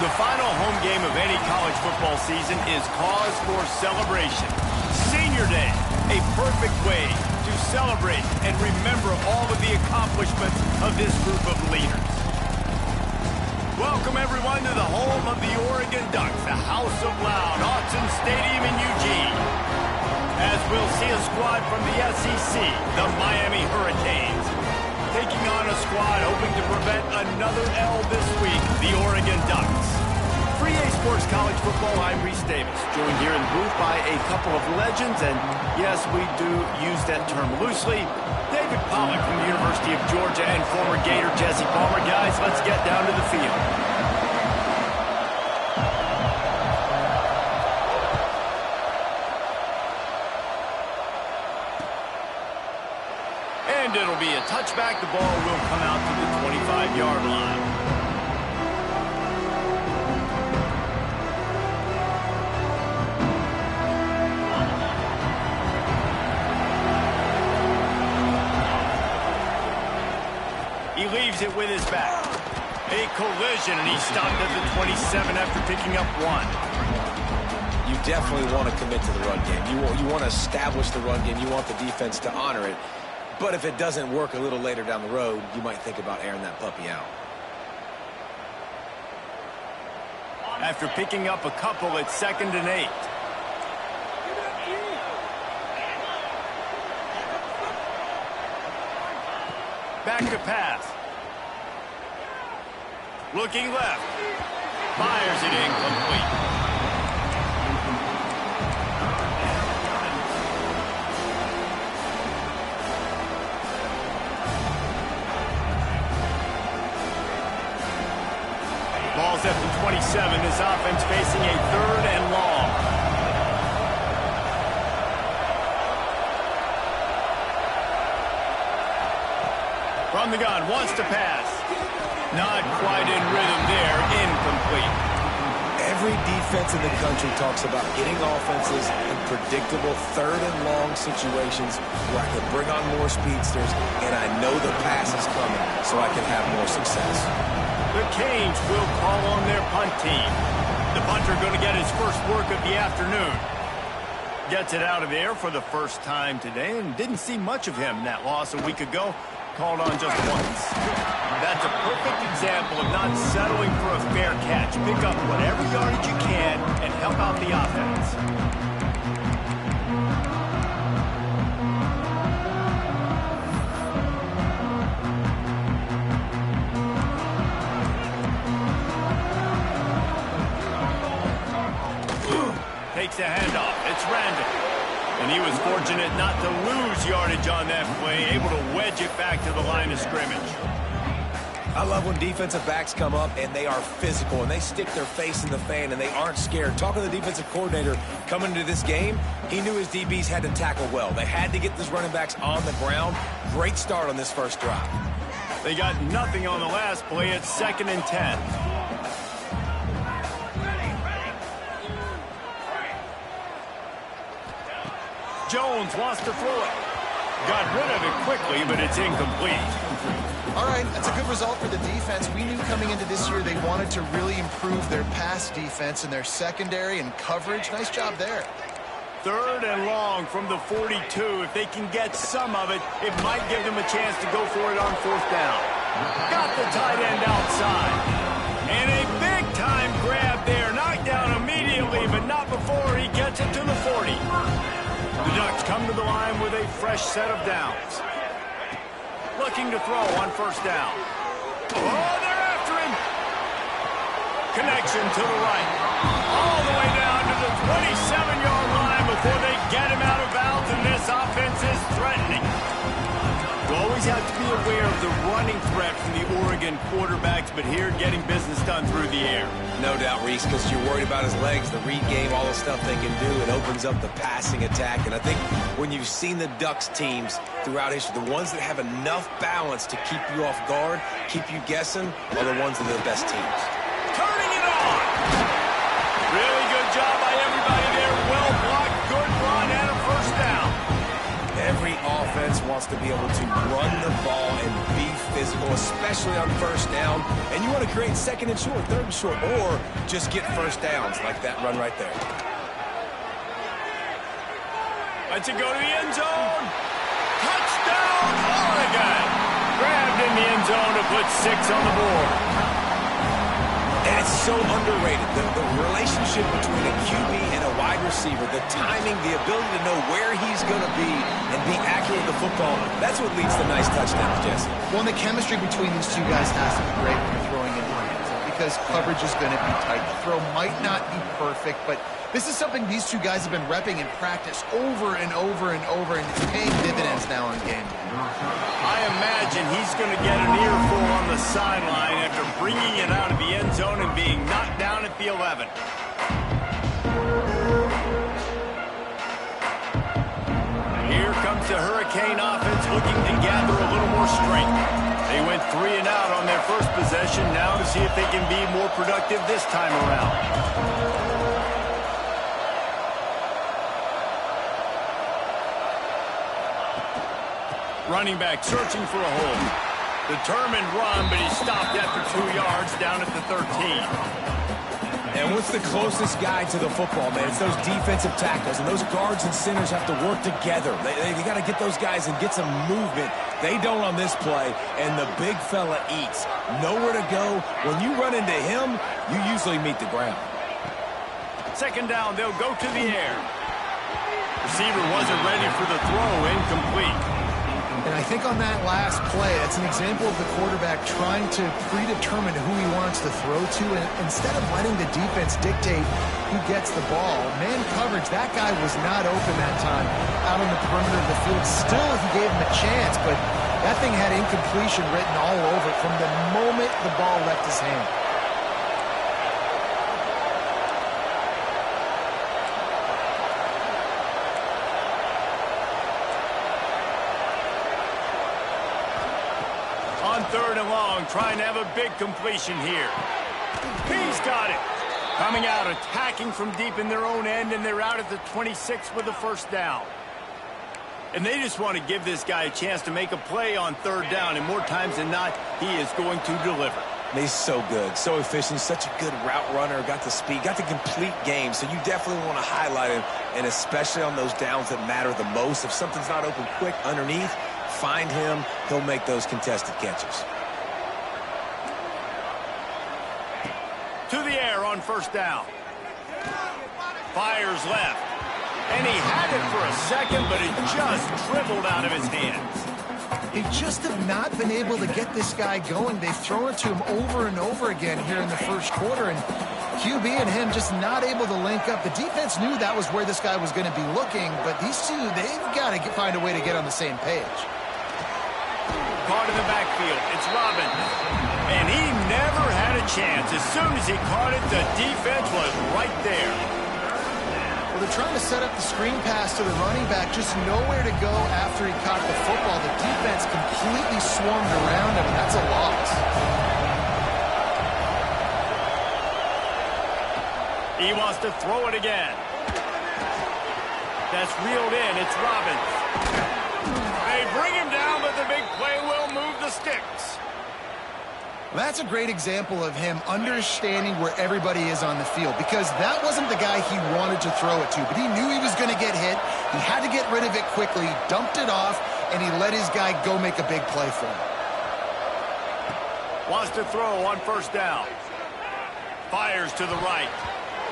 The final home game of any college football season is cause for celebration. Senior Day, a perfect way to celebrate and remember all of the accomplishments of this group of leaders. Welcome, everyone, to the home of the Oregon Ducks, the House of Loud, Autzen Stadium in Eugene. As we'll see a squad from the SEC, the Miami Hurricanes, taking on a squad hoping to prevent another L this week, the Oregon Ducks. For EA Sports College Football, I'm Reese Davis, joined here in the booth by a couple of legends, and yes, we do use that term loosely. David Pollack from the University of Georgia and former Gator Jesse Palmer. Guys, let's get down to the field. And it'll be a touchback. The ball will come out to the 25-yard line. He leaves it with his back. A collision, and he's stopped at the 27 after picking up one. You definitely want to commit to the run game. You want to establish the run game. You want the defense to honor it. But if it doesn't work a little later down the road, you might think about airing that puppy out. After picking up a couple, it's 2nd and 8. Back to pass. Looking left. Fires it incomplete. Ball's at the 27. This offense facing a 3rd and long. From the gun, wants to pass. Not quite in rhythm there, incomplete. Every defense in the country talks about getting offenses in predictable 3rd and long situations where I can bring on more speedsters and I know the pass is coming so I can have more success. The Canes will call on their punt team. The punter going to get his first work of the afternoon. Gets it out of the air for the first time today and didn't see much of him. That loss a week ago, called on just once. That's a perfect example of not settling for a fair catch. Pick up whatever yardage you can and help out the offense. Takes a handoff. It's Randall. And he was fortunate not to lose yardage on that play, able to wedge it back to the line of scrimmage. I love when defensive backs come up and they are physical and they stick their face in the fan and they aren't scared. Talking to the defensive coordinator coming into this game, he knew his DBs had to tackle well. They had to get these running backs on the ground. Great start on this first drive. They got nothing on the last play. It's 2nd and 10. Jones wants to throw it. Got rid of it quickly, but it's incomplete. All right, that's a good result for the defense. We knew coming into this year they wanted to really improve their pass defense and their secondary and coverage. Nice job there. 3rd and long from the 42. If they can get some of it, it might give them a chance to go for it on 4th down. Got the tight end outside. And a big-time grab there. Knocked down immediately, but not before he gets it to the 40. The Ducks come to the line with a fresh set of downs. Looking to throw on 1st down. Oh, they're after him. Connection to the right. All the way down to the 27-yard line before they get him out of bounds, and this offense is threatening. You always have to be aware of the running threat from the Oregon quarterbacks, but here getting business done through the air. No doubt, Reese, because you're worried about his legs, the read game, all the stuff they can do. It opens up the passing attack. And I think when you've seen the Ducks teams throughout history, the ones that have enough balance to keep you off guard, keep you guessing, are the ones that are the best teams. Turning it on! Really good job by everybody there. Well blocked, good run, and a 1st down. Every defense wants to be able to run the ball and be physical, especially on first down. And you want to create second and short, third and short, or just get first downs like that run right there. Let's it go to the end zone. Touchdown, Oregon. Grabbed in the end zone to put 6 on the board. And it's so underrated. The relationship between a QB and a wide receiver, the timing, the ability to know where he's going to be and be accurate with the football, that's what leads to nice touchdowns, Jesse. Well, and the chemistry between these two guys has to be great when you're throwing into the end zone because coverage is going to be tight. The throw might not be perfect, but this is something these two guys have been repping in practice over and over and over, and it's paying dividends now in game. I imagine he's going to get an earful on the sideline after bringing it out of the end zone and being knocked down at the 11. Here comes the Hurricane offense looking to gather a little more strength. They went 3 and out on their first possession, now to see if they can be more productive this time around. Running back searching for a hole. Determined run, but he stopped after 2 yards down at the 13. And what's the closest guy to the football, man? It's those defensive tackles, and those guards and centers have to work together. They got to get those guys and get some movement. They don't on this play, and the big fella eats. Nowhere to go. When you run into him, you usually meet the ground. Second down, they'll go to the air. Receiver wasn't ready for the throw, incomplete. And I think on that last play, that's an example of the quarterback trying to predetermine who he wants to throw to. And instead of letting the defense dictate who gets the ball, man coverage, that guy was not open that time out on the perimeter of the field. Still, he gave him a chance, but that thing had incompletion written all over it from the moment the ball left his hand. On 3rd and long, trying to have a big completion here. He's got it. Coming out, attacking from deep in their own end, and they're out at the 26 with a first down. And they just want to give this guy a chance to make a play on 3rd down, and more times than not, he is going to deliver. He's so good, so efficient, such a good route runner, got the speed, got the complete game, so you definitely want to highlight him, and especially on those downs that matter the most. If something's not open quick underneath, find him, he'll make those contested catches. To the air on first down. Fires left. And he had it for a second, but it just dribbled out of his hands. They just have not been able to get this guy going. They've thrown it to him over and over again here in the first quarter, and QB and him just not able to link up. The defense knew that was where this guy was going to be looking, but these two, they've got to find a way to get on the same page. Caught in the backfield. It's Robbins. And he never had a chance. As soon as he caught it, the defense was right there. Well, they're trying to set up the screen pass to the running back, just nowhere to go after he caught the football. The defense completely swarmed around him, and that's a loss. He wants to throw it again. That's reeled in. It's Robbins. They bring him down, but the big play will move the sticks. That's a great example of him understanding where everybody is on the field, because that wasn't the guy he wanted to throw it to, but he knew he was going to get hit. He had to get rid of it quickly, dumped it off, and he let his guy go make a big play for him. Wants to throw on first down. Fires to the right.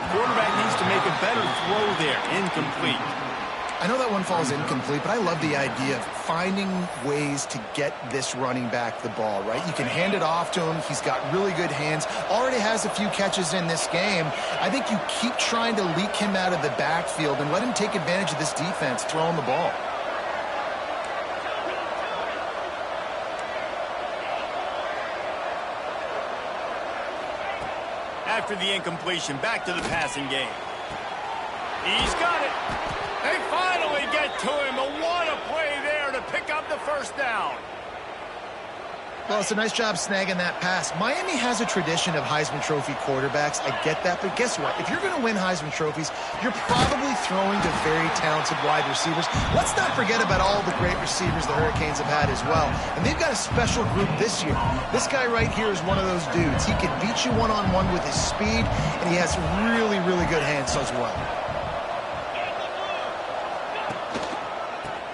Quarterback needs to make a better throw there. Incomplete. I know that one falls incomplete, but I love the idea of finding ways to get this running back the ball, right? You can hand it off to him. He's got really good hands. Already has a few catches in this game. I think you keep trying to leak him out of the backfield and let him take advantage of this defense throwing the ball. After the incompletion, back to the passing game. He's got it. They finally get to him, but what a play there to pick up the first down. Well, it's a nice job snagging that pass. Miami has a tradition of Heisman Trophy quarterbacks. I get that, but guess what? If you're going to win Heisman Trophies, you're probably throwing to very talented wide receivers. Let's not forget about all the great receivers the Hurricanes have had as well. And they've got a special group this year. This guy right here is one of those dudes. He can beat you one-on-one with his speed, and he has really, really good hands as well.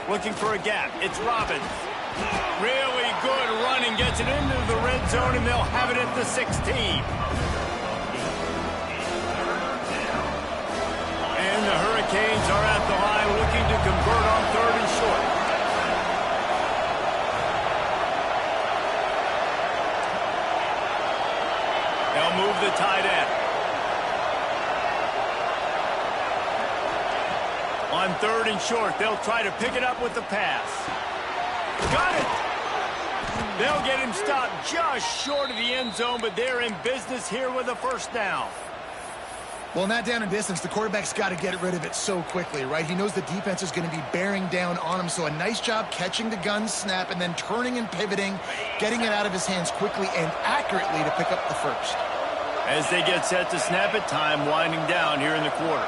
Looking for a gap. It's Robbins. Really good running. Gets it into the red zone, and they'll have it at the 16. And the Hurricanes are at the line looking to convert on 3rd and short. They'll move the tight end. On 3rd and short, they'll try to pick it up with the pass. Got it! They'll get him stopped just short of the end zone, but they're in business here with a first down. Well, in that down and distance, the quarterback's got to get rid of it so quickly, right? He knows the defense is going to be bearing down on him, so a nice job catching the gun snap and then turning and pivoting, getting it out of his hands quickly and accurately to pick up the first. As they get set to snap it, time winding down here in the quarter.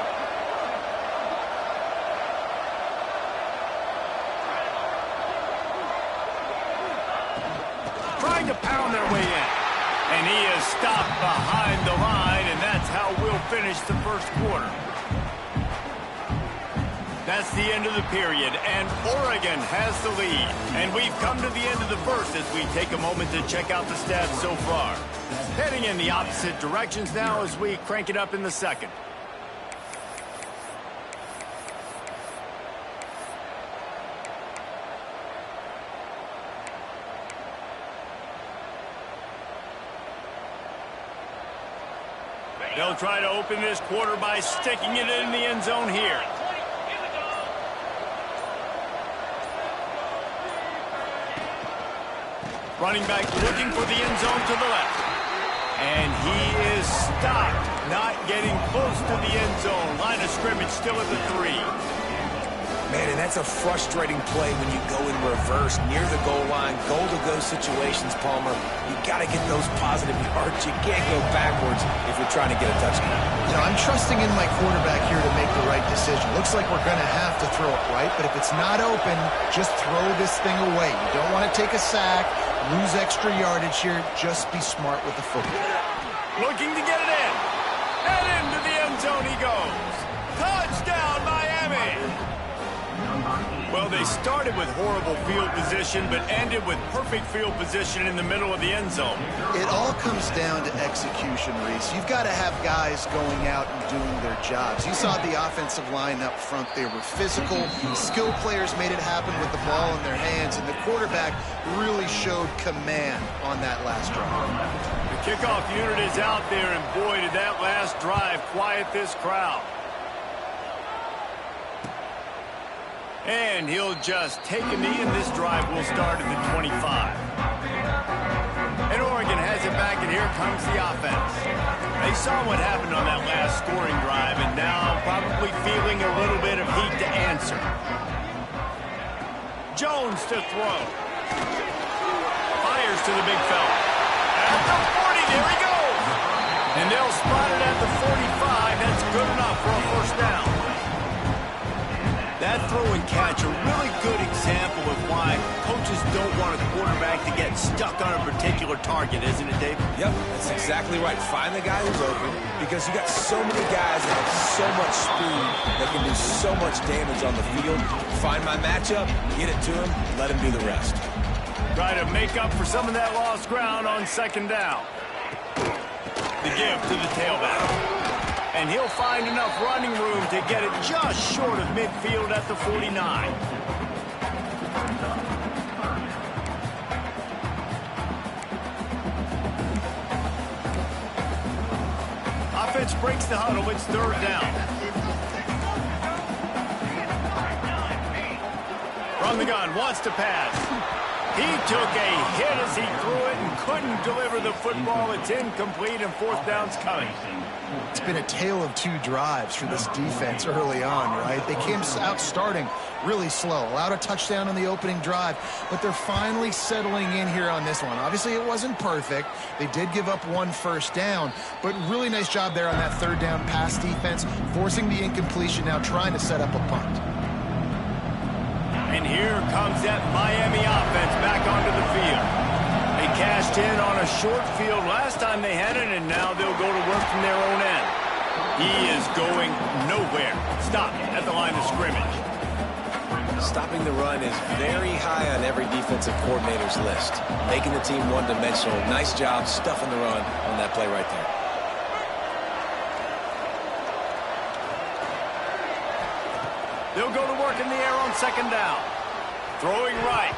Trying to pound their way in. And he is stopped behind the line, and that's how we'll finish the first quarter. That's the end of the period, and Oregon has the lead. And we've come to the end of the first as we take a moment to check out the stats so far. Heading in the opposite directions now as we crank it up in the second. They'll try to open this quarter by sticking it in the end zone here. Running back looking for the end zone to the left. And he is stopped, not getting close to the end zone. Line of scrimmage still at the 3. Man, and that's a frustrating play when you go in reverse near the goal line. Goal-to-go situations, Palmer. You got to get those positive yards. You can't go backwards if you're trying to get a touchdown. You know, I'm trusting in my quarterback here to make the right decision. Looks like we're going to have to throw it right, but if it's not open, just throw this thing away. You don't want to take a sack, lose extra yardage here. Just be smart with the football. Looking to get it in. And into the end zone he goes. Touchdown, Miami! Well, they started with horrible field position, but ended with perfect field position in the middle of the end zone. It all comes down to execution, Reese. You've got to have guys going out and doing their jobs. You saw the offensive line up front. They were physical. Skilled players made it happen with the ball in their hands, and the quarterback really showed command on that last drive. The kickoff unit is out there, and boy, did that last drive quiet this crowd. And he'll just take a knee, and this drive will start at the 25. And Oregon has it back, and here comes the offense. They saw what happened on that last scoring drive, and now probably feeling a little bit of heat to answer. Jones to throw. Fires to the big fella. At the 40, there he goes. And they'll spot it at the 45. That's good enough for a first down. That throw and catch, a really good example of why coaches don't want a quarterback to get stuck on a particular target, isn't it, Dave? Yep, that's exactly right. Find the guy who's open, because you got so many guys that have so much speed that can do so much damage on the field. Find my matchup, get it to him, let him do the rest. Try to make up for some of that lost ground on second down. The give to the tailback. And he'll find enough running room to get it just short of midfield at the 49. Offense breaks the huddle. It's third down. From the gun, wants to pass. He took a hit as he threw it and couldn't deliver the football. It's incomplete and fourth down's coming. It's been a tale of two drives for this defense early on, right? They came out starting really slow, allowed a touchdown on the opening drive, but they're finally settling in here on this one. Obviously, it wasn't perfect. They did give up one first down, but really nice job there on that third down pass defense, forcing the incompletion, now trying to set up a punt. And here comes that Miami offense back onto the field. They cashed in on a short field last time they had it, and now they'll go to work from their own end. He is going nowhere. Stop at the line of scrimmage. Stopping the run is very high on every defensive coordinator's list. Making the team one-dimensional. Nice job stuffing the run on that play right there. They'll go to work in the air on second down. Throwing right.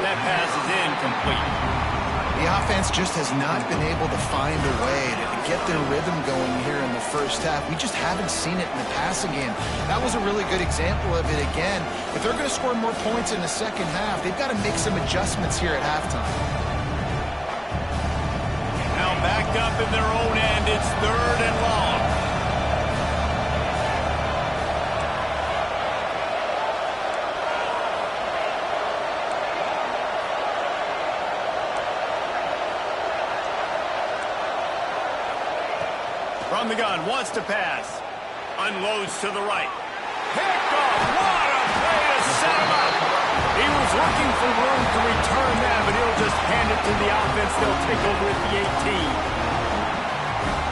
That pass is incomplete. The offense just has not been able to find a way to get their rhythm going here in the first half. We just haven't seen it in the passing game. That was a really good example of it again. If they're going to score more points in the second half, they've got to make some adjustments here at halftime. Now backed up in their own end, it's third and long. From the gun, wants to pass. Unloads to the right. Picked off. What a play to set him up. He was looking for room to return that, but he'll just hand it to the offense. They'll take over at the 18.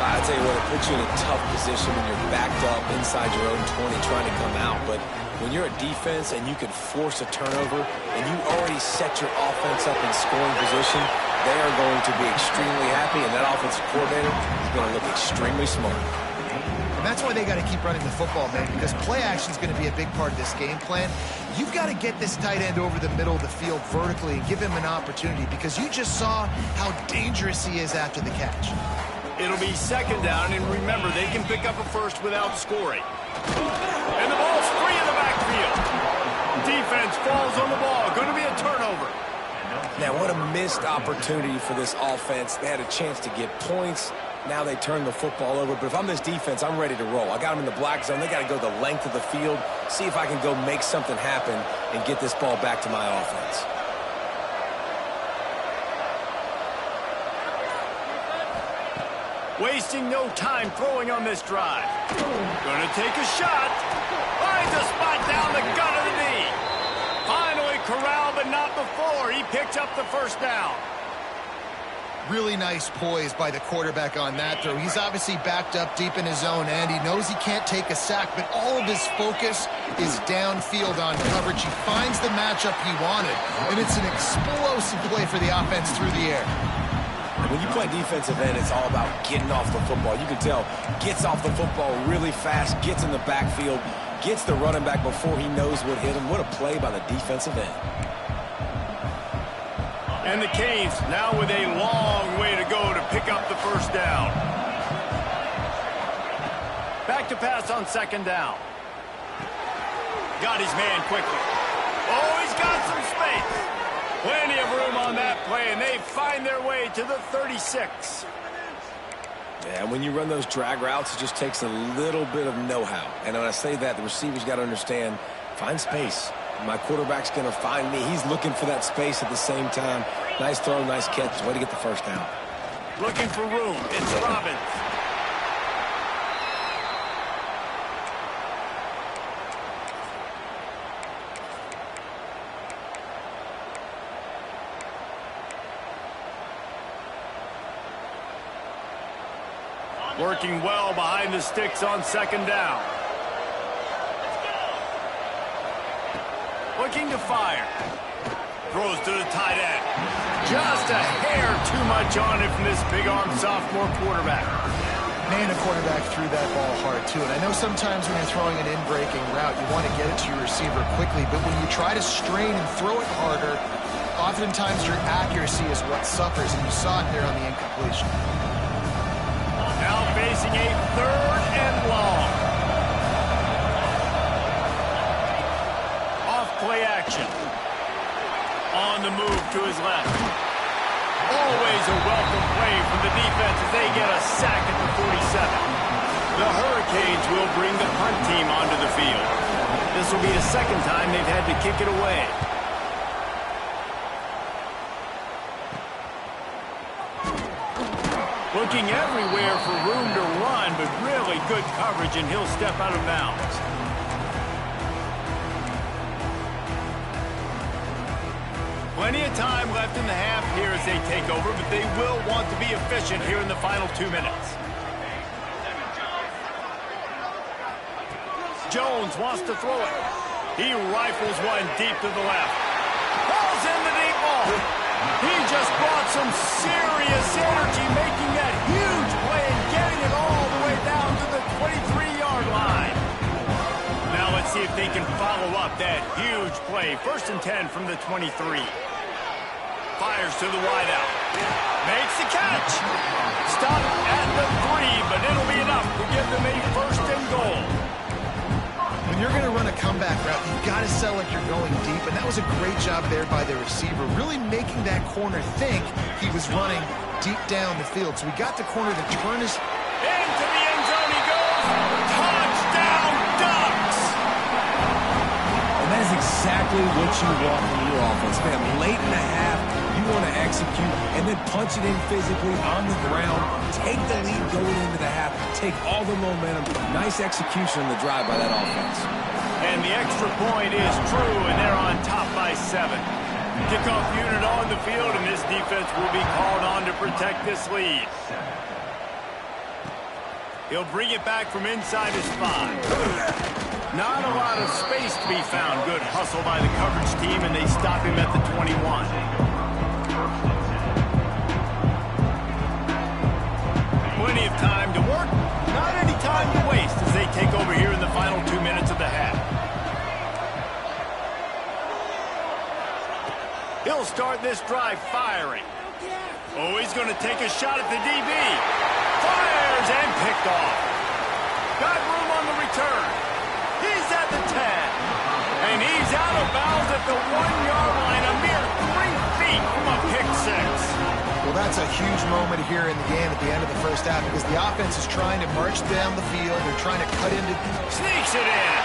I'll tell you what, it puts you in a tough position when you're backed up inside your own 20 trying to come out. But when you're a defense and you can force a turnover and you already set your offense up in scoring position, they are going to be extremely happy, and that offensive coordinator is going to look extremely smart. And that's why they got to keep running the football, man, because play action is going to be a big part of this game plan. You've got to get this tight end over the middle of the field vertically and give him an opportunity, because you just saw how dangerous he is after the catch. It'll be second down, and remember, they can pick up a first without scoring. And the ball's free in the backfield. Defense falls on the ball. Going to be a turnover. Now, what a missed opportunity for this offense. They had a chance to get points. Now they turn the football over. But if I'm this defense, I'm ready to roll. I got them in the black zone. They got to go the length of the field, see if I can go make something happen and get this ball back to my offense. Wasting no time throwing on this drive. Gonna take a shot. Finds a spot down the gut of the knee. Finally corralled, but not before. He picked up the first down. Really nice poise by the quarterback on that throw. He's obviously backed up deep in his own end. He knows he can't take a sack, but all of his focus is downfield on coverage. He finds the matchup he wanted, and it's an explosive play for the offense through the air. When you play defensive end, it's all about getting off the football. You can tell, gets off the football really fast, gets in the backfield, gets the running back before he knows what hit him. What a play by the defensive end. And the Canes now with a long way to go to pick up the first down. Back to pass on second down. Got his man quickly. Oh, he's got some space. Plenty of room on that play, and they find their way to the 36. Yeah, when you run those drag routes, it just takes a little bit of know-how. And when I say that, the receivers got to understand, find space. My quarterback's going to find me. He's looking for that space at the same time. Nice throw, nice catch. Way to get the first down. Looking for room. It's Robbins. Working well behind the sticks on second down. Looking to fire. Throws to the tight end. Just a hair too much on it from this big-arm sophomore quarterback. Man, the quarterback threw that ball hard, too. And I know sometimes when you're throwing an in-breaking route, you want to get it to your receiver quickly. But when you try to strain and throw it harder, oftentimes your accuracy is what suffers. And you saw it there on the incompletion. Now facing a third and long. Off play action. On the move to his left. Always a welcome play from the defense as they get a sack at the 47. The Hurricanes will bring the punt team onto the field. This will be the second time they've had to kick it away. Looking everywhere for room to run, but really good coverage, and he'll step out of bounds. Plenty of time left in the half here as they take over, but they will want to be efficient here in the final 2 minutes. Jones wants to throw it. He rifles one deep to the left. Ball's in the deep ball. He just brought some serious energy, making that huge play and getting it all the way down to the 23-yard line. Now let's see if they can follow up that huge play. 1st and 10 from the 23. Fires to the wideout. Makes the catch. Stop at the 3, but it'll be enough to give them a 1st and goal. When you're going to run a comeback route, you've got to sell like you're going deep, and that was a great job there by the receiver, really making that corner think he was running deep down the field. So we got the corner to turn his... Into the end zone he goes. Touchdown, Ducks! And that is exactly what you want from your offense, man. Late in the half, you want to execute and then punch it in physically on the ground. Take the lead going into the half. Take all the momentum. Nice execution on the drive by that offense. And the extra point is true, and they're on top by 7. Kickoff unit on the field, and this defense will be called on to protect this lead. He'll bring it back from inside his 5. Not a lot of space to be found. Good hustle by the coverage team, and they stop him at the 21. Plenty of time to work. Not any time to waste as they take over here in the final 2 minutes of the half. He'll start this drive firing. Oh, he's going to take a shot at the DB. Fires and picked off. Got room on the return. He's at the 10. And he's out of bounds at the 1-yard line, a mere 3 feet from a pick 6. Well, that's a huge moment here in the game at the end of the first half because the offense is trying to march down the field. They're trying to cut into... Sneaks it in.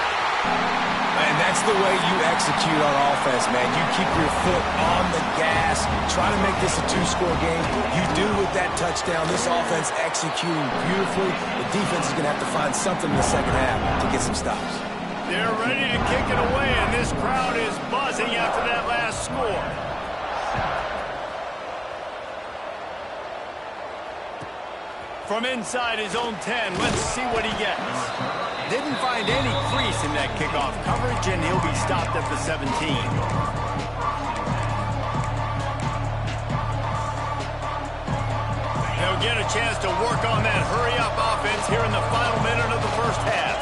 And that's the way you execute on offense, man. You keep your foot on the gas, try to make this a 2-score game. You do with that touchdown. This offense executing beautifully. The defense is going to have to find something in the second half to get some stops. They're ready to kick it away, and this crowd is buzzing after that last score. From inside his own 10, let's see what he gets. Didn't find any crease in that kickoff coverage, and he'll be stopped at the 17. They'll get a chance to work on that hurry-up offense here in the final minute of the first half.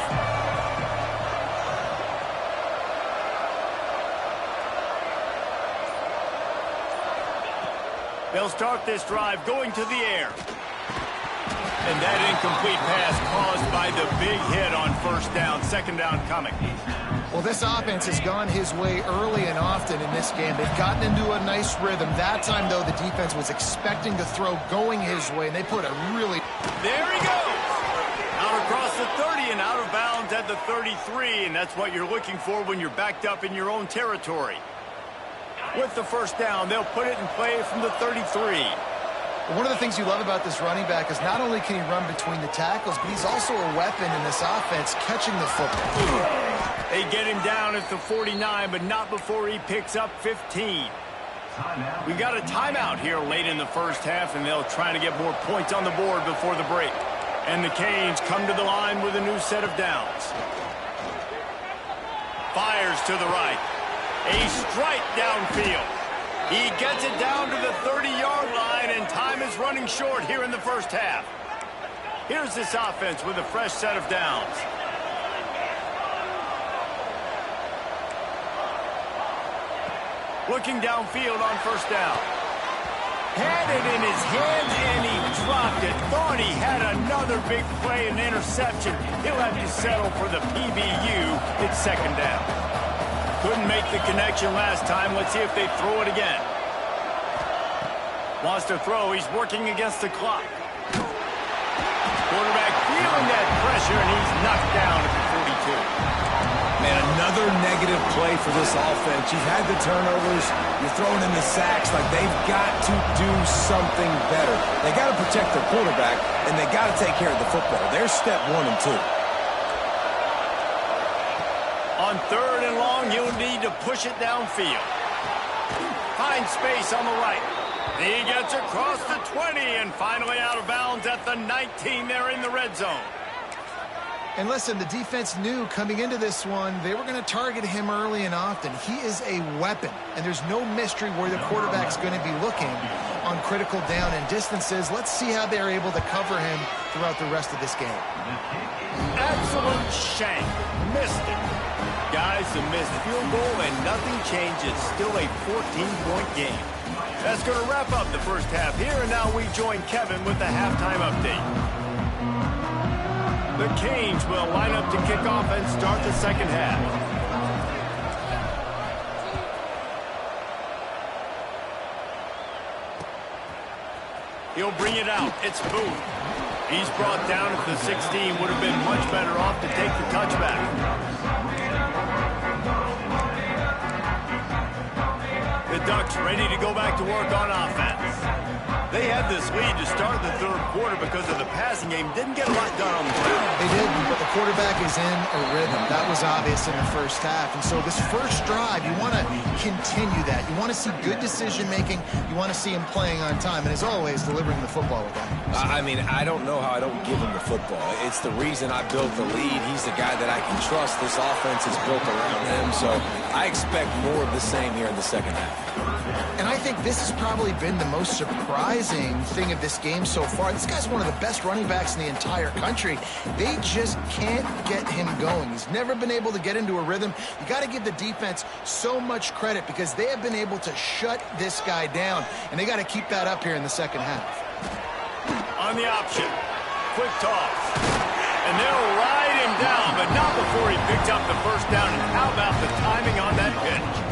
They'll start this drive going to the air. And that incomplete pass caused by the big hit on 1st down, 2nd down coming. Well, this offense has gone his way early and often in this game. They've gotten into a nice rhythm. That time, though, the defense was expecting to throw going his way, and they put a really... There he goes! Out across the 30 and out of bounds at the 33, and that's what you're looking for when you're backed up in your own territory. With the 1st down, they'll put it in play from the 33. One of the things you love about this running back is not only can he run between the tackles, but he's also a weapon in this offense, catching the football. They get him down at the 49, but not before he picks up 15. We got a timeout here late in the first half, and they'll try to get more points on the board before the break. And the Canes come to the line with a new set of downs. Fires to the right. A strike downfield. He gets it down to the 30-yard line, and time is running short here in the first half. Here's this offense with a fresh set of downs. Looking downfield on 1st down. Had it in his hands, and he dropped it. Thought he had another big play and interception. He'll have to settle for the PBU. It's 2nd down. Couldn't make the connection last time. Let's see if they throw it again. Wants to throw. He's working against the clock. Quarterback feeling that pressure, and he's knocked down at the 42. Man, another negative play for this offense. You've had the turnovers. You're throwing in the sacks. Like, they've got to do something better. They got to protect their quarterback, and they got to take care of the football. There's step 1 and 2. On 3rd and long, you'll need to push it downfield. Find space on the right. He gets across the 20 and finally out of bounds at the 19. They're in the red zone. And listen, the defense knew coming into this one, they were going to target him early and often. He is a weapon, and there's no mystery where the quarterback's going to be looking on critical down and distances. Let's see how they're able to cover him throughout the rest of this game. Absolute shank. Missed it. Guys, a missed field goal, and nothing changes. Still a 14-point game. That's going to wrap up the first half here, and now we join Kevin with the halftime update. The Canes will line up to kick off and start the second half. He'll bring it out. It's Booth. He's brought down at the 16. Would have been much better off to take the touchback. The Ducks ready to go back to work on offense. They had this lead to start the third quarter because of the passing game. Didn't get a lot done on the ground. They didn't, but the quarterback is in a rhythm. That was obvious in the first half. And so this first drive, you want to continue that. You want to see good decision-making. You want to see him playing on time. And as always, delivering the football with that. I mean, I don't know how I don't give him the football. It's the reason I built the lead. He's the guy that I can trust. This offense is built around him. So I expect more of the same here in the second half. And I think this has probably been the most surprising thing of this game so far. This guy's one of the best running backs in the entire country. They just can't get him going. He's never been able to get into a rhythm. You got to give the defense so much credit because they have been able to shut this guy down, and they got to keep that up here in the second half. On the option, quick toss. And they'll ride him down, but not before he picked up the first down. And how about the timing on that pitch?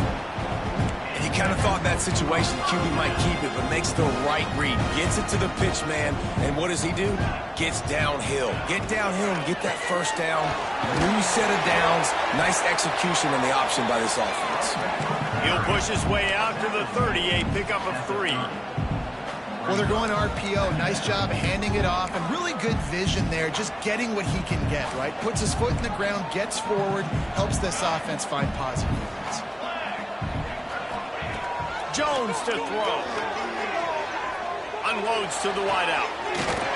He kind of thought that situation, QB might keep it, but makes the right read. Gets it to the pitch man, and what does he do? Gets downhill. Get downhill and get that first down. New set of downs. Nice execution on the option by this offense. He'll push his way out to the 30, a pickup of 3. Well, they're going RPO. Nice job handing it off, and really good vision there, just getting what he can get, right? Puts his foot in the ground, gets forward, helps this offense find positive points. Jones to throw. Unloads to the wideout.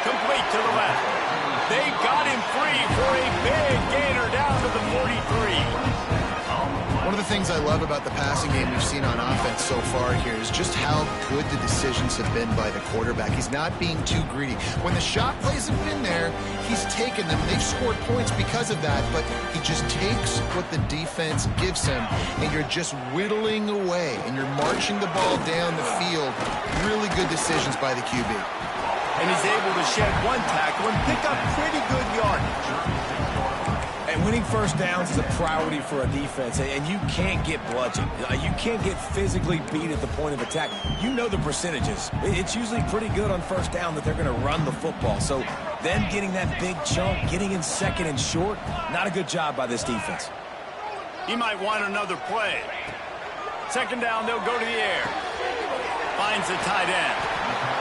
Complete to the left. They got him free for a big gainer down to the 43. One of the things I love about the passing game we've seen on offense so far here is just how good the decisions have been by the quarterback. He's not being too greedy. When the shot plays have been there, he's taken them. They've scored points because of that, but he just takes what the defense gives him, and you're just whittling away, and you're marching the ball down the field. Really good decisions by the QB. And he's able to shed one tackle and pick up pretty good yardage. And winning first downs is a priority for a defense, and you can't get bludgeoned. You can't get physically beat at the point of attack. You know the percentages. It's usually pretty good on first down that they're going to run the football. So them getting that big chunk, getting in second and short, not a good job by this defense. He might want another play. Second down, they'll go to the air. Finds the tight end.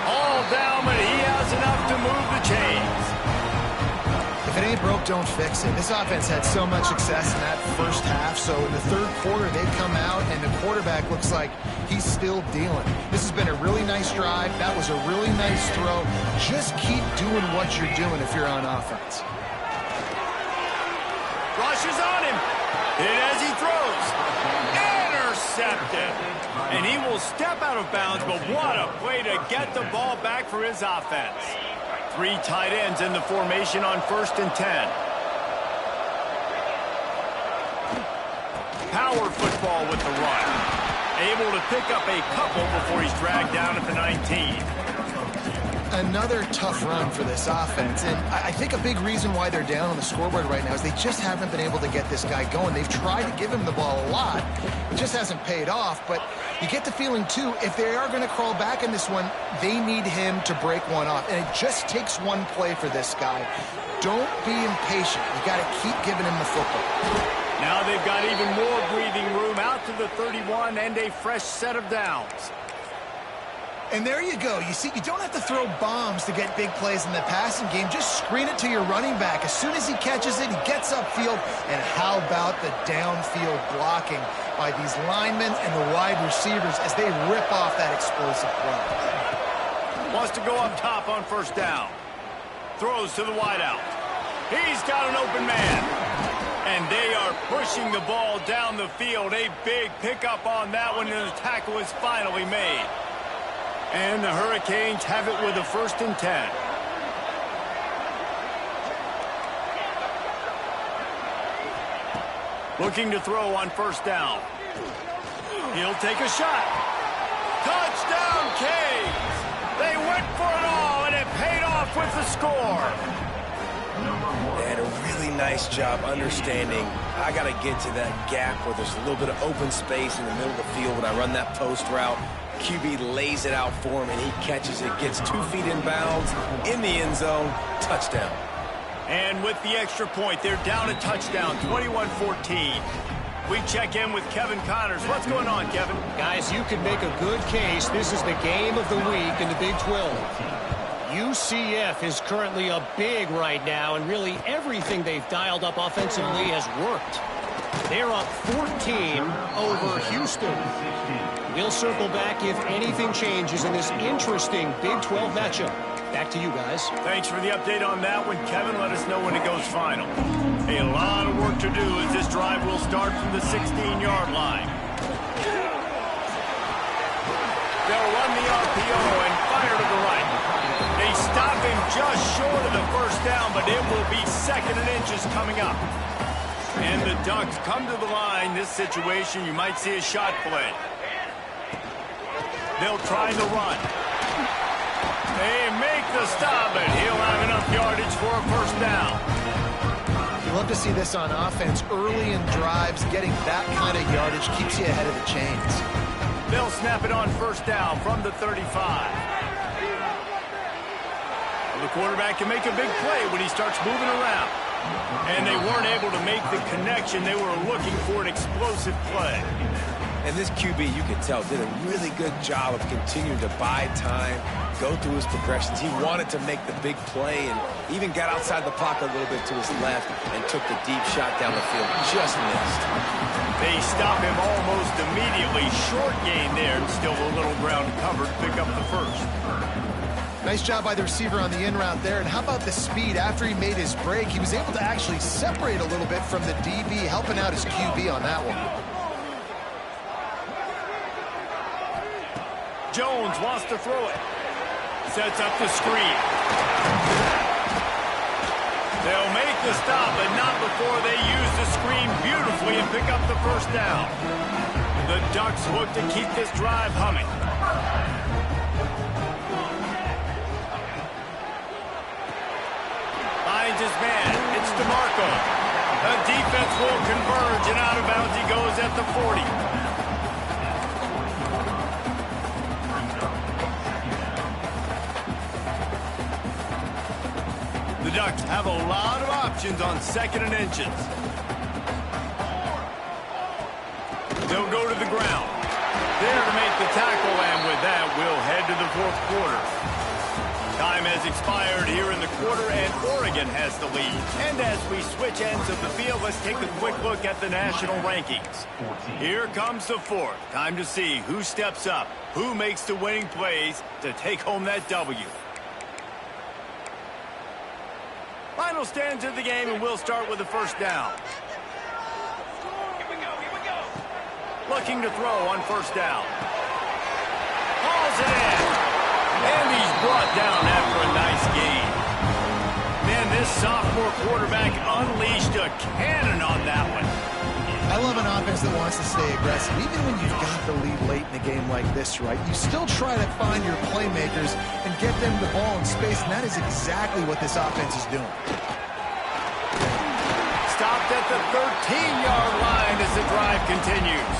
All down, but he has enough to move the chains. If it ain't broke, don't fix it. This offense had so much success in that first half, so in the third quarter, they come out, and the quarterback looks like he's still dealing. This has been a really nice drive. That was a really nice throw. Just keep doing what you're doing if you're on offense. Rushes on him. Hit as he throws. Intercepted. And he will step out of bounds, but what a play to get the ball back for his offense. 3 tight ends in the formation on 1st and 10. Power football with the run. Able to pick up a couple before he's dragged down at the 19. Another tough run for this offense, and I think a big reason why they're down on the scoreboard right now is they just haven't been able to get this guy going. They've tried to give him the ball a lot. It just hasn't paid off, but You get the feeling, too, if they are going to crawl back in this one, they need him to break one off. And it just takes one play for this guy. Don't be impatient. You got to keep giving him the football. Now they've got even more breathing room out to the 31 and a fresh set of downs. And there you go. You see, you don't have to throw bombs to get big plays in the passing game. Just screen it to your running back. As soon as he catches it, he gets upfield. And how about the downfield blocking by these linemen and the wide receivers as they rip off that explosive play. Wants to go up top on first down. Throws to the wideout. He's got an open man. And they are pushing the ball down the field. A big pickup on that one, and the tackle is finally made. And the Hurricanes have it with a 1st and 10. Looking to throw on first down. He'll take a shot. Touchdown, Canes! They went for it all, and it paid off with the score. They had a really nice job understanding I got to get to that gap where there's a little bit of open space in the middle of the field when I run that post route. QB lays it out for him, and he catches it, gets 2 feet in bounds, in the end zone, touchdown. And with the extra point, they're down a touchdown, 21-14. We check in with Kevin Connors. What's going on, Kevin? Guys, you can make a good case. This is the game of the week in the Big 12. UCF is currently up big right now, and really everything they've dialed up offensively has worked. They're up 14 over Houston. We'll circle back if anything changes in this interesting Big 12 matchup. Back to you guys. Thanks for the update on that one, Kevin. Let us know when it goes final. A lot of work to do as this drive will start from the 16-yard line. They'll run the RPO and fire to the right. They stop him just short of the first down, but it will be 2nd and inches coming up. And the Ducks come to the line. This situation, you might see a shot play. They'll try the run. They make the stop, and he'll have enough yardage for a first down. You love to see this on offense. Early in drives, getting that kind of yardage keeps you ahead of the chains. They'll snap it on first down from the 35. The quarterback can make a big play when he starts moving around. And they weren't able to make the connection. They were looking for an explosive play. And this QB, you can tell, did a really good job of continuing to buy time, go through his progressions. He wanted to make the big play and even got outside the pocket a little bit to his left and took the deep shot down the field. Just missed. They stop him almost immediately. Short gain there, and still a little ground covered. Pick up the first. Nice job by the receiver on the in route there. And how about the speed? After he made his break, he was able to actually separate a little bit from the DB, helping out his QB on that one. Jones wants to throw it. Sets up the screen. They'll make the stop, but not before they use the screen beautifully and pick up the first down. The Ducks look to keep this drive humming. Finds his man. It's DeMarco. The defense will converge, and out of bounds he goes at the 40. The Ducks have a lot of options on 2nd and inches. They'll go to the ground. There to make the tackle, and with that, we'll head to the 4th quarter. Time has expired here in the quarter, and Oregon has the lead. And as we switch ends of the field, let's take a quick look at the national rankings. Here comes the 4th. Time to see who steps up, who makes the winning plays to take home that W. Final stands of the game, and we'll start with the first down. Looking to throw on first down. Hauls it in. And he's brought down after a nice gain. Man, this sophomore quarterback unleashed a cannon on that one. I love an offense that wants to stay aggressive. Even when you've got the lead late in a game like this, right, you still try to find your playmakers and get them the ball in space, and that is exactly what this offense is doing. Stopped at the 13-yard line as the drive continues.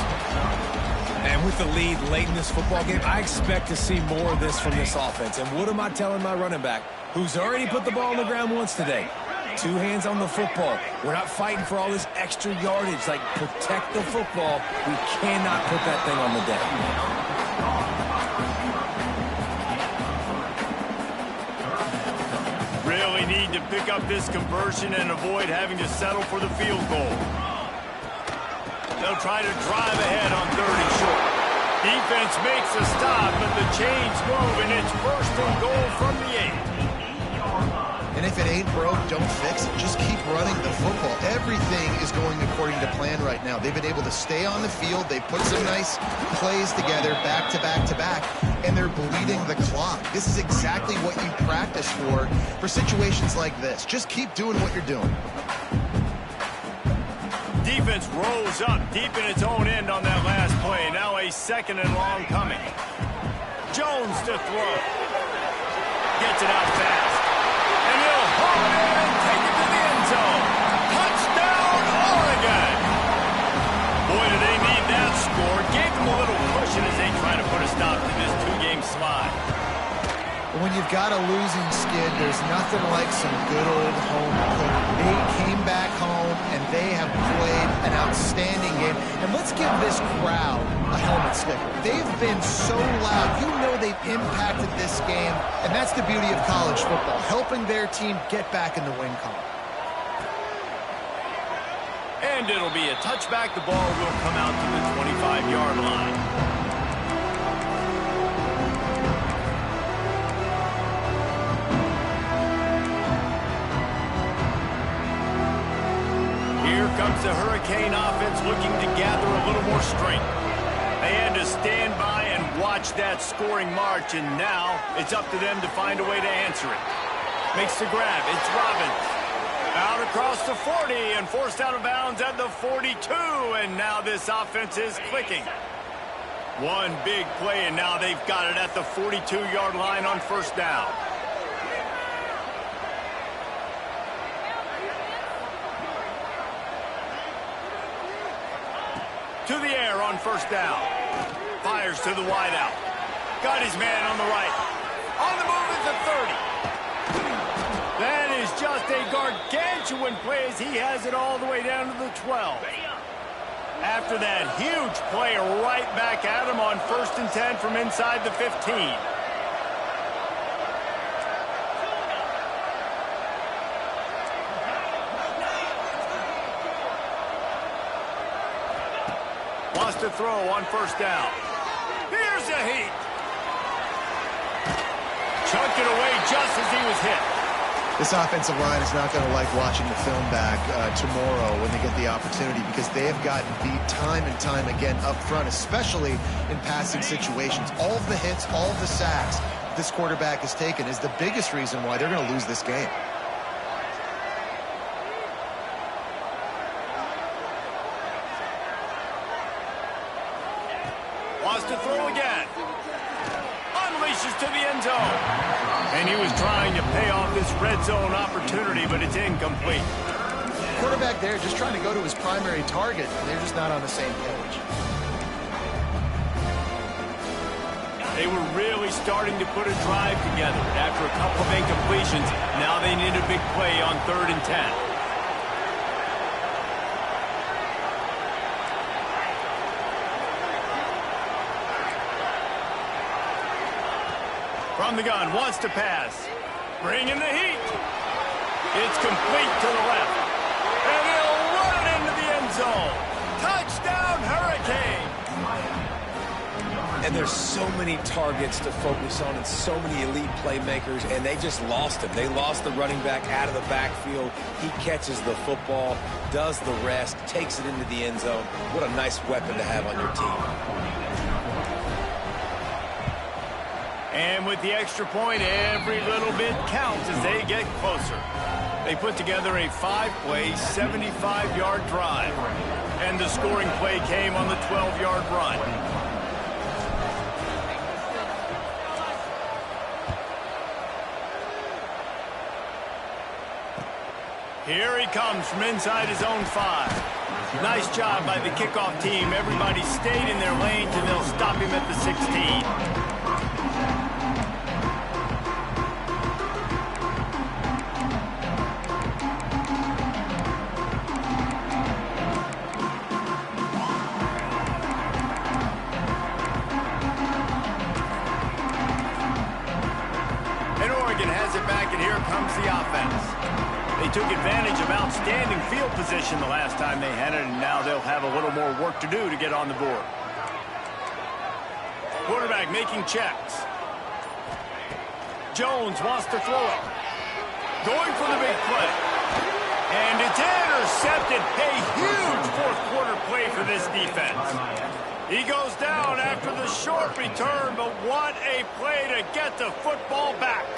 And with the lead late in this football game, I expect to see more of this from this offense. And what am I telling my running back, who's already put the ball on the ground once today? 2 hands on the football. We're not fighting for all this extra yardage. Like, protect the football. We cannot put that thing on the deck. Really need to pick up this conversion and avoid having to settle for the field goal. They'll try to drive ahead on 3rd and short. Defense makes a stop, but the chains move, and it's 1st and goal from the 8. And if it ain't broke, don't fix it. Just keep running the football. Everything is going according to plan right now. They've been able to stay on the field. They've put some nice plays together, back to back to back, and they're bleeding the clock. This is exactly what you practice for situations like this. Just keep doing what you're doing. Defense rolls up deep in its own end on that last play. Now a 2nd and long coming. Jones to throw. Gets it out fast. And he'll haul it in and take it to the end zone. Touchdown, Oregon! Boy, do they need that score. Gave them a little cushion as they try to put a stop to this 2-game slide. When you've got a losing skid, there's nothing like some good old home cooking. They came back home, and they have played an outstanding game. And let's give this crowd a helmet sticker. They've been so loud. You know they've impacted this game, and that's the beauty of college football, helping their team get back in the win column. And it'll be a touchback. The ball will come out to the 25-yard line. Here comes the Hurricane offense looking to gather a little more strength. They had to stand by and watch that scoring march, and now it's up to them to find a way to answer it. Makes the grab. It's Robbins. Out across the 40 and forced out of bounds at the 42, and now this offense is clicking. One big play, and now they've got it at the 42-yard line on 1st down. To the air on 1st down. Fires to the wideout. Got his man on the right. On the move is the 30. That is just a gargantuan play as he has it all the way down to the 12. After that huge play, right back at him on 1st and 10 from inside the 15. Wants to throw on 1st down. Here's a heat. Chunked it away just as he was hit. This offensive line is not going to like watching the film back tomorrow when they get the opportunity, because they have gotten beat time and time again up front, especially in passing situations. All of the hits, all of the sacks this quarterback has taken is the biggest reason why they're going to lose this game. Wants to throw again. Unleashes to the end zone. And he was trying to pay off this red zone opportunity, but it's incomplete. Quarterback there just trying to go to his primary target, and they're just not on the same page. They were really starting to put a drive together. After a couple of incompletions, now they need a big play on 3rd and 10. From the gun, wants to pass. Bringing the heat. It's complete to the left. And he'll run it into the end zone. Touchdown, Hurricane. And there's so many targets to focus on and so many elite playmakers, and they just lost him. They lost the running back out of the backfield. He catches the football, does the rest, takes it into the end zone. What a nice weapon to have on your team. And with the extra point, every little bit counts as they get closer. They put together a 5-play, 75-yard drive. And the scoring play came on the 12-yard run. Here he comes from inside his own 5. Nice job by the kickoff team. Everybody stayed in their lanes, and they'll stop him at the 16. Comes the offense. They took advantage of outstanding field position the last time they had it, and now they'll have a little more work to do to get on the board. Quarterback making checks. Jones wants to throw it. Going for the big play. And it's intercepted. A huge fourth quarter play for this defense. He goes down after the short return, but what a play to get the football back.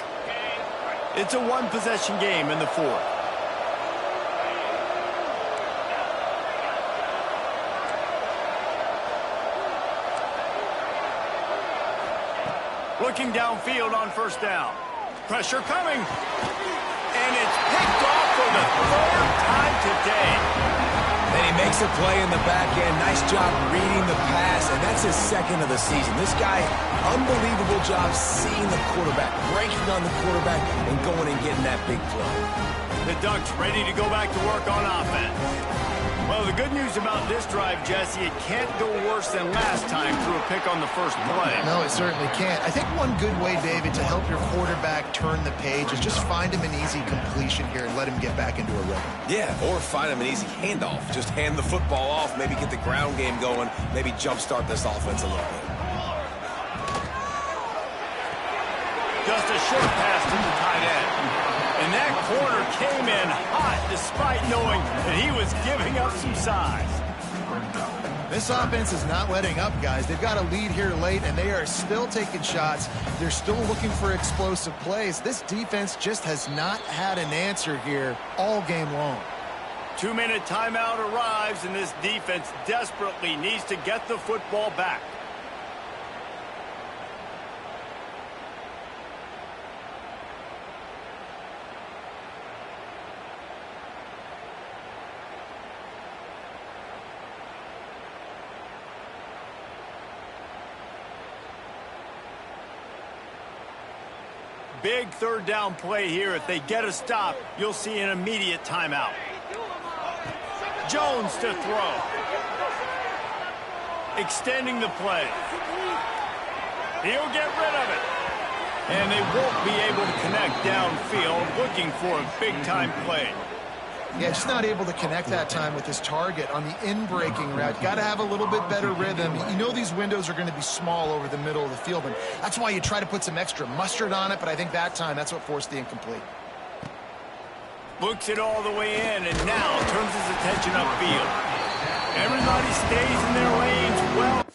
It's a one-possession game in the fourth. Looking downfield on first down. Pressure coming. And it's picked off for the third time today. And he makes a play in the back end. Nice job reading the pass, and that's his second of the season. This guy, unbelievable job seeing the quarterback, breaking on the quarterback, and going and getting that big play. The Ducks ready to go back to work on offense. Well, the good news about this drive, Jesse, it can't go worse than last time through a pick on the first play. No, it certainly can't. I think one good way, David, to help your quarterback turn the page is just find him an easy completion here and let him get back into a rhythm. Yeah, or find him an easy handoff. Just hand the football off, maybe get the ground game going, maybe jumpstart this offense a little bit. Just a short pass to the tight end. And that corner came in hot despite knowing that he was giving up some size. This offense is not letting up, guys. They've got a lead here late, and they are still taking shots. They're still looking for explosive plays. This defense just has not had an answer here all game long. 2-minute timeout arrives, and this defense desperately needs to get the football back. Big third down play here. If they get a stop, you'll see an immediate timeout. Jones to throw. Extending the play. He'll get rid of it. And they won't be able to connect downfield, looking for a big-time play. Yeah, just not able to connect that time with his target on the in-breaking route. Got to have a little bit better rhythm. You know these windows are going to be small over the middle of the field, and that's why you try to put some extra mustard on it, but I think that time that's what forced the incomplete. Looks it all the way in, and now turns his attention upfield. Everybody stays in their lanes well.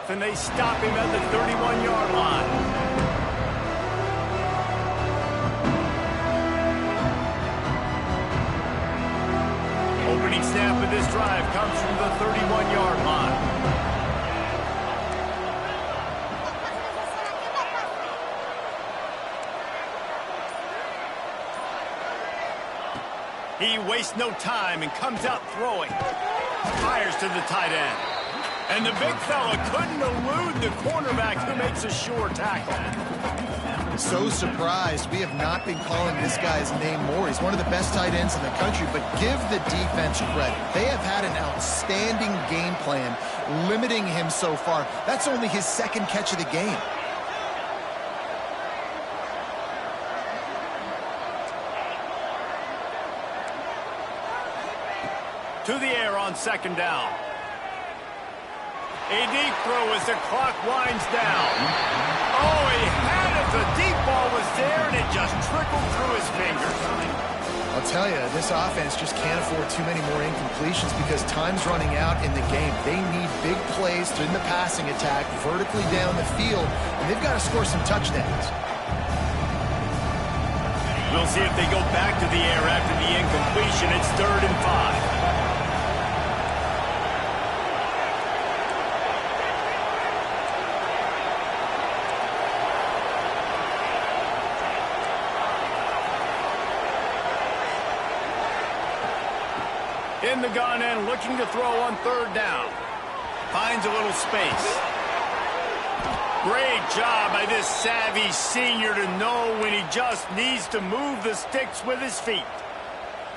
And they stop him at the 31-yard line. Opening snap of this drive comes from the 31-yard line. He wastes no time and comes out throwing. Fires to the tight end. And the big fella couldn't elude the cornerback who makes a sure tackle. So surprised. We have not been calling this guy's name more. He's one of the best tight ends in the country, but give the defense credit. They have had an outstanding game plan limiting him so far. That's only his second catch of the game. To the air on second down. A deep throw as the clock winds down. Oh, he had it. The deep ball was there, and it just trickled through his fingers. I'll tell you, this offense just can't afford too many more incompletions because time's running out in the game. They need big plays in the passing attack, vertically down the field, and they've got to score some touchdowns. We'll see if they go back to the air after the incompletion. It's 3rd and 5. In the gun and looking to throw on 3rd down. Finds a little space. Great job by this savvy senior to know when he just needs to move the sticks with his feet.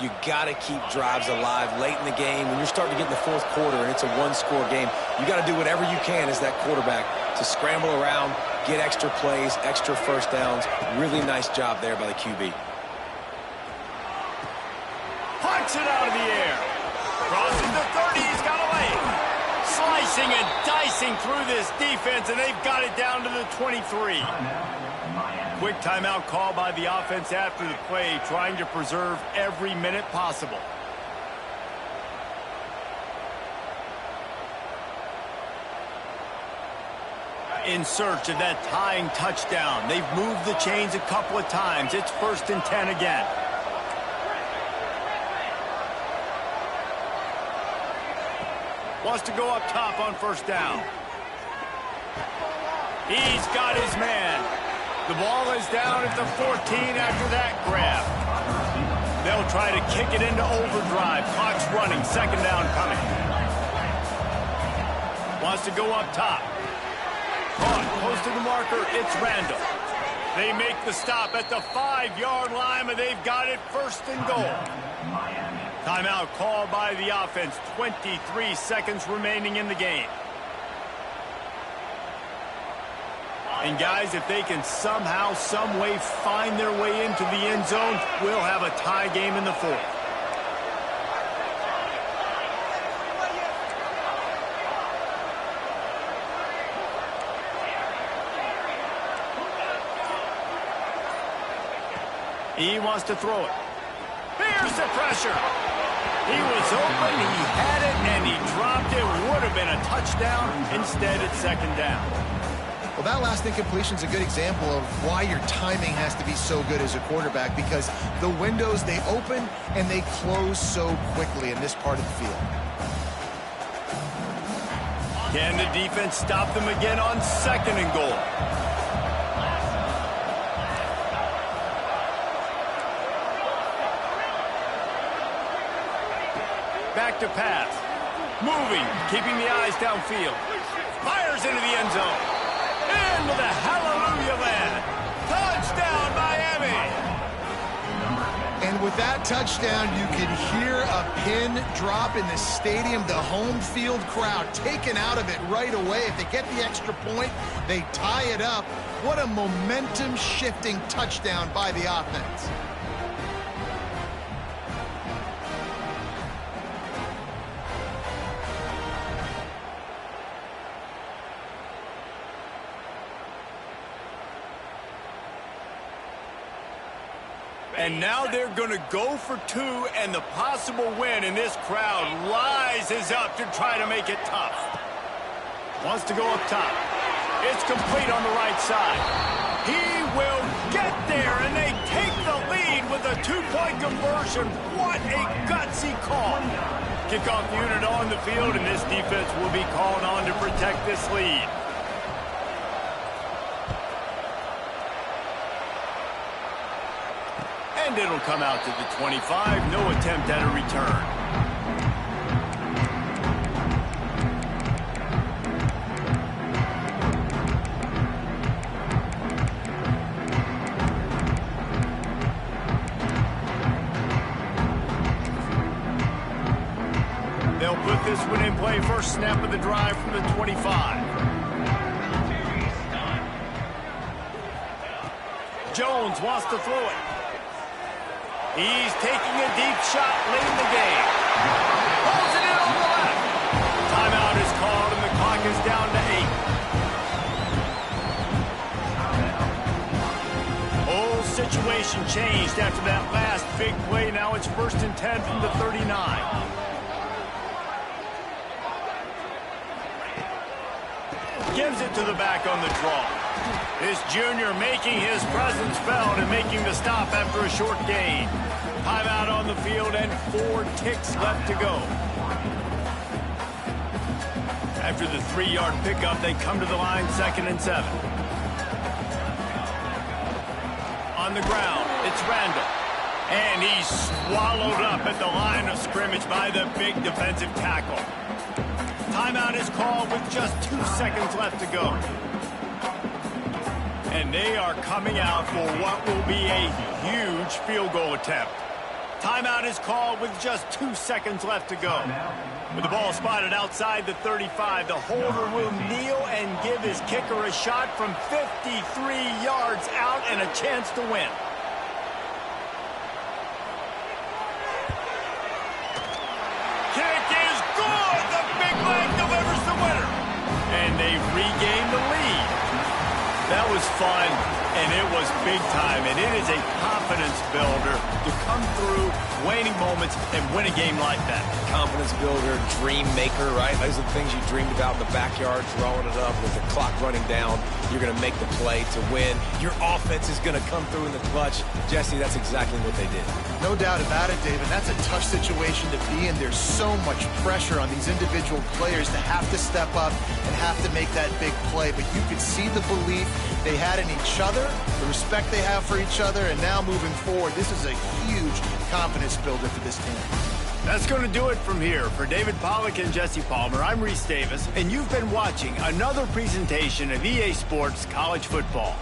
You got to keep drives alive late in the game. When you're starting to get in the 4th quarter and it's a one-score game, you got to do whatever you can as that quarterback to scramble around, get extra plays, extra first downs. Really nice job there by the QB. Punts it out of the air. Crosses the 30, he's got away. Slicing and dicing through this defense, and they've got it down to the 23. Quick timeout call by the offense after the play, trying to preserve every minute possible. In search of that tying touchdown. They've moved the chains a couple of times. It's 1st and 10 again. Wants to go up top on 1st down. He's got his man. The ball is down at the 14 after that grab. They'll try to kick it into overdrive. Clock's running. 2nd down coming. Wants to go up top. Caught. Close to the marker. It's Randall. They make the stop at the 5-yard line, but they've got it 1st and goal. Timeout called by the offense. 23 seconds remaining in the game. And guys, if they can somehow, some way find their way into the end zone, we'll have a tie game in the 4th. He wants to throw it. Here's the pressure. He was open, he had it, and he dropped it. Would have been a touchdown. Instead, it's 2nd down. Well, that last incompletion is a good example of why your timing has to be so good as a quarterback, because the windows, they open and they close so quickly in this part of the field. Can the defense stop them again on 2nd and goal? Back to pass. Moving, keeping the eyes downfield. Fires into the end zone. Into the hallelujah land. Touchdown, Miami. And with that touchdown, you can hear a pin drop in the stadium. The home field crowd taken out of it right away. If they get the extra point, they tie it up. What a momentum-shifting touchdown by the offense. And now they're going to go for 2, and the possible win, and this crowd rises up to try to make it tough. Wants to go up top. It's complete on the right side. He will get there, and they take the lead with a 2-point conversion. What a gutsy call. Kickoff unit on the field, and this defense will be called on to protect this lead. And it'll come out to the 25. No attempt at a return. They'll put this one in play. First snap of the drive from the 25. Jones wants to throw it. He's taking a deep shot late in the game. Pulls it in on the left. Timeout is called, and the clock is down to 8. Whole situation changed after that last big play. Now it's 1st and 10 from the 39. Gives it to the back on the draw. This Davis Jr. making his presence felt and making the stop after a short gain. Timeout on the field and 4 ticks left to go. After the 3-yard pickup, they come to the line 2nd and 7. On the ground, it's Randall. And he's swallowed up at the line of scrimmage by the big defensive tackle. Timeout is called with just 2 seconds left to go. And they are coming out for what will be a huge field goal attempt. Timeout is called with just 2 seconds left to go. With the ball spotted outside the 35, the holder will kneel and give his kicker a shot from 53 yards out and a chance to win. Kick is good! The big leg delivers the winner. And they regain the lead. That was fun, and it was big time, and it is a confidence builder to come through waning moments and win a game like that. Confidence builder, dream maker, right? Those are the things you dreamed about in the backyard, throwing it up with the clock running down. You're going to make the play to win. Your offense is going to come through in the clutch. Jesse, that's exactly what they did. No doubt about it, David. That's a tough situation to be in. There's so much pressure on these individual players to have to step up and have to make that big play. But you could see the belief they had in each other, the respect they have for each other, and now moving forward, this is a huge confidence builder for this team. That's going to do it from here. For David Pollack and Jesse Palmer, I'm Reese Davis, and you've been watching another presentation of EA Sports College Football.